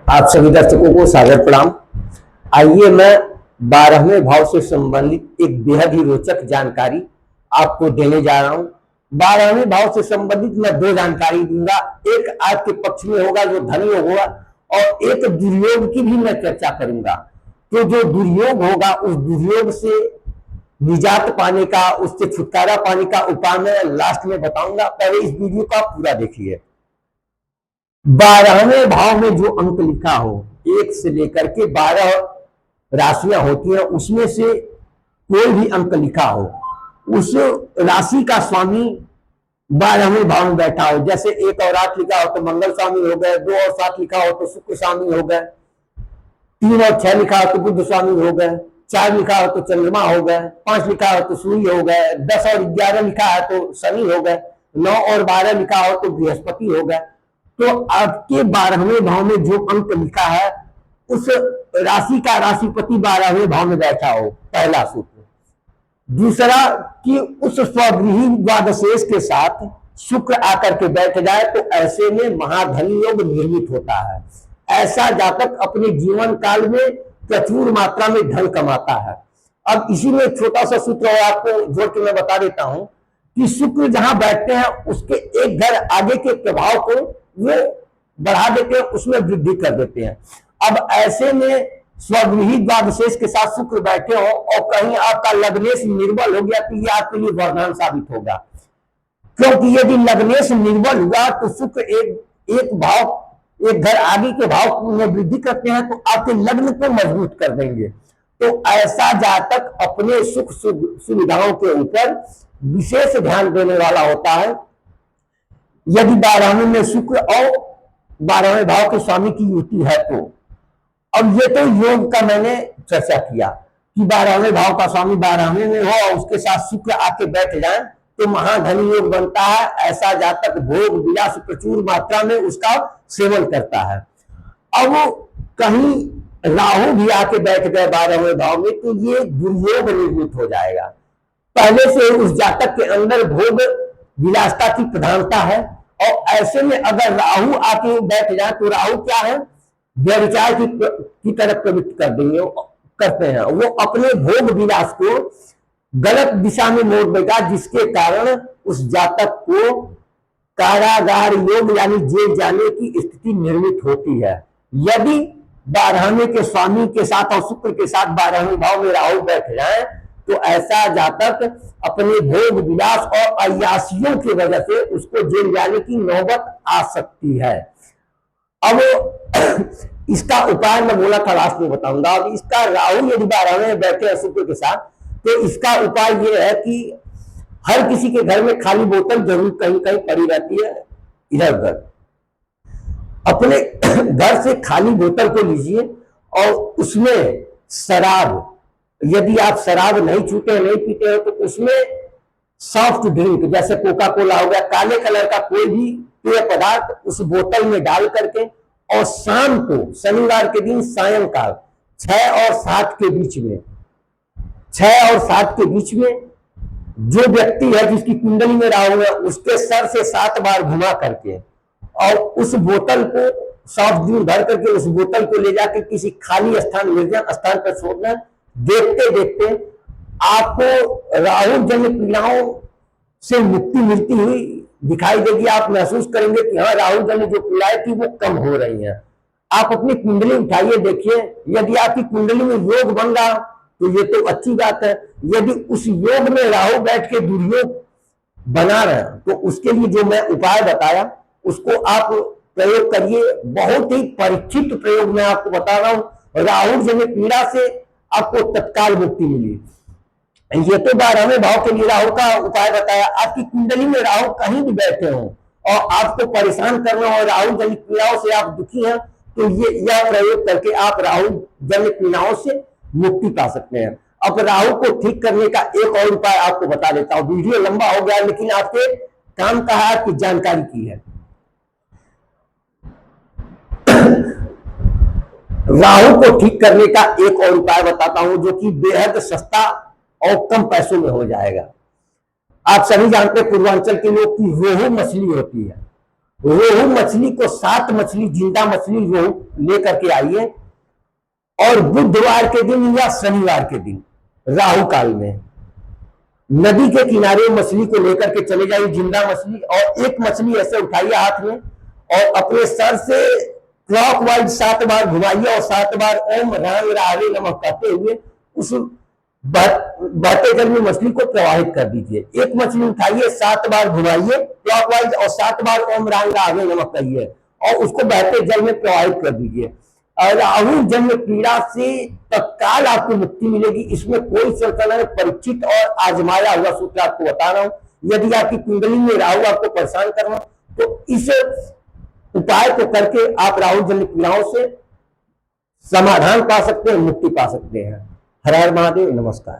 आप सभी दर्शकों को सादर प्रणाम। आइए मैं 12वें भाव से संबंधित एक बेहद ही रोचक जानकारी आपको देने जा रहा हूं। 12वें भाव से संबंधित मैं दो जानकारी दूंगा, एक आपके पक्ष में होगा जो धन योग होगा और एक दुर्योग की भी मैं चर्चा करूंगा। तो जो दुर्योग होगा उस दुर्योग से निजात पाने का, उससे छुटकारा पाने का उपाय मैं लास्ट में बताऊंगा। पहले इस वीडियो को आप पूरा देखिए। 12वें भाव में जो अंक लिखा हो, 1 से लेकर के 12 राशियां होती हैं, उसमें से कोई भी अंक लिखा हो, उस राशि का स्वामी 12वें भाव में बैठा हो। जैसे 1 और 8 लिखा हो तो मंगल स्वामी हो गए, 2 और 7 लिखा हो तो शुक्र स्वामी हो गए, 3 और 6 लिखा हो तो बुध स्वामी हो गए, 4 लिखा हो तो चंद्रमा हो गए, 5 लिखा हो तो सूर्य हो गए, 10 और 11 लिखा है तो शनि हो गए, 9 और 12 लिखा हो तो बृहस्पति हो गए। तो आपके 12वें भाव में जो अंक लिखा है उस राशि का राशिपति 12वें भाव में बैठा हो, पहला सूत्र। दूसरा कि उस स्वगृही द्वादशेष के साथ शुक्र आकर के बैठ जाए तो ऐसे में महाधन योग निर्मित होता है। ऐसा जातक अपने जीवन काल में प्रचुर मात्रा में धन कमाता है। अब इसी में एक छोटा सा सूत्र और आपको जोड़ के मैं बता देता हूं कि शुक्र जहां बैठते हैं उसके एक घर आगे के प्रभाव को वो बढ़ा देते हैं, उसमें वृद्धि कर देते हैं। अब ऐसे में स्वगृही द्वादशेष के साथ शुक्र बैठे हो और कहीं आपका लग्नेश निर्बल हो गया तो ये आपके लिए वरदान साबित होगा, क्योंकि यदि लग्नेश निर्बल हुआ तो शुक्र एक भाव, एक घर आगे के भाव में वृद्धि करते हैं तो आपके लग्न को मजबूत कर देंगे। तो ऐसा जातक अपने सुख सुविधाओं के ऊपर विशेष ध्यान देने वाला होता है। यदि 12वें में शुक्र और 12वें भाव के स्वामी की युति है तो, अब ये तो योग का मैंने चर्चा किया कि 12वें भाव का स्वामी 12वें में हो और उसके साथ शुक्र आके बैठ जाए तो महाधन योग बनता है। ऐसा जातक भोग विलास प्रचुर मात्रा में उसका सेवन करता है। अब कहीं राहु भी आके बैठ गए 12वें भाव में तो ये दुर्योग निर्मित हो जाएगा। पहले से उस जातक के अंदर भोग विलासता की प्रधानता है और ऐसे में अगर राहु आके बैठ जाए तो राहु क्या है, व्यभिचार की तरफ प्रवृत्त कर देंगे, करते हैं। वो अपने भोग विलास को गलत दिशा में मोड़ देगा, जिसके कारण उस जातक को कारागार योग यानी जेल जाने की स्थिति निर्मित होती है। यदि 12वें के स्वामी के साथ और शुक्र के साथ 12वें भाव में राहु बैठ जाए तो ऐसा जातक अपने भोग विलास और अय्यासियों की वजह से उसको जेल जाने की नौबत आ सकती है। अब इसका उपाय मैं बोला था लास्ट में बताऊंगा। अब इसका राहु यदि 12वें में बैठे शुक्र के साथ तो इसका उपाय यह है कि हर किसी के घर में खाली बोतल जरूर कहीं कहीं पड़ी रहती है, इधर उधर अपने घर से खाली बोतल को लीजिए और उसमें शराब, यदि आप शराब नहीं छूटे नहीं पीते हो तो उसमें सॉफ्ट ड्रिंक जैसे कोका कोला हो गया, काले कलर का कोई भी पेय पदार्थ उस बोतल में डाल करके और शाम को शनिवार के दिन सायंकाल 6 और 7 के बीच में, 6 और 7 के बीच में जो व्यक्ति है जिसकी कुंडली में राहु है उसके सर से 7 बार घुमा करके और उस बोतल को सॉफ्ट ड्रिंक भर करके उस बोतल को ले जाकर किसी खाली स्थान, निर्जन स्थान पर छोड़ना। देखते देखते आपको राहु जन्य पीड़ाओं से मुक्ति मिलती हुई दिखाई देगी। आप महसूस करेंगे कि हाँ, राहु जन्य जो पीड़ाएं थी वो कम हो रही हैं। आप अपनी कुंडली उठाइए, देखिए यदि आपकी कुंडली में योग बन रहा तो ये तो अच्छी बात है। यदि उस योग में राहु बैठ के दुर्योग बना रहे हैं तो उसके लिए जो मैं उपाय बताया उसको आप प्रयोग करिए। बहुत ही परीक्षित प्रयोग मैं आपको बता रहा हूं। राहु जन्य पीड़ा से आपको तत्काल मुक्ति मिली। ये तो 12वें भाव के लिए राहु का उपाय बताया। आपकी कुंडली में राहु कहीं भी बैठे हो और आपको परेशान करना और राहु जन्य पीड़ाओं से आप दुखी हैं तो यह प्रयोग करके आप राहु जन्य पीड़ाओं से मुक्ति पा सकते हैं। अब राहु को ठीक करने का एक और उपाय आपको बता देता हूं। वीडियो लंबा हो गया लेकिन आपके काम का है, आपकी जानकारी की है। राहु को ठीक करने का एक और उपाय बताता हूं जो कि बेहद सस्ता और कम पैसों में हो जाएगा। आप सभी जानते हैं पूर्वांचल के लोग की रोहू मछली होती है रोहू मछली को 7 मछली, जिंदा मछली रोहू लेकर के आइए, और बुधवार के दिन या शनिवार के दिन राहु काल में नदी के किनारे मछली को लेकर के चले जाइए, जिंदा मछली, और एक मछली ऐसे उठाइए हाथ में और अपने सर से क्लॉकवाइज 7 बार घुमाइए और 7 बार ओम राम रावे नमः कहते हुए उस बहते जल में मछली को प्रवाहित कर दीजिए। एक मछली उठाइए, 7 बार घुमाइए क्लॉकवाइज और 7 बार ओम राम रावे नमः कहिए और उसको बहते जल में प्रवाहित कर दीजिए। राहु जन्म पीड़ा से तत्काल आपको मुक्ति मिलेगी, इसमें कोई शंका नहीं। परीक्षित और आजमाया हुआ सूत्र आपको बता रहा हूं। यदि आपकी कुंडली में राहु आपको परेशान कर रहा तो इस उपाय को करके आप राहु जन्य पीड़ाओं से समाधान पा सकते हैं, मुक्ति पा सकते हैं। हर हर महादेव, नमस्कार।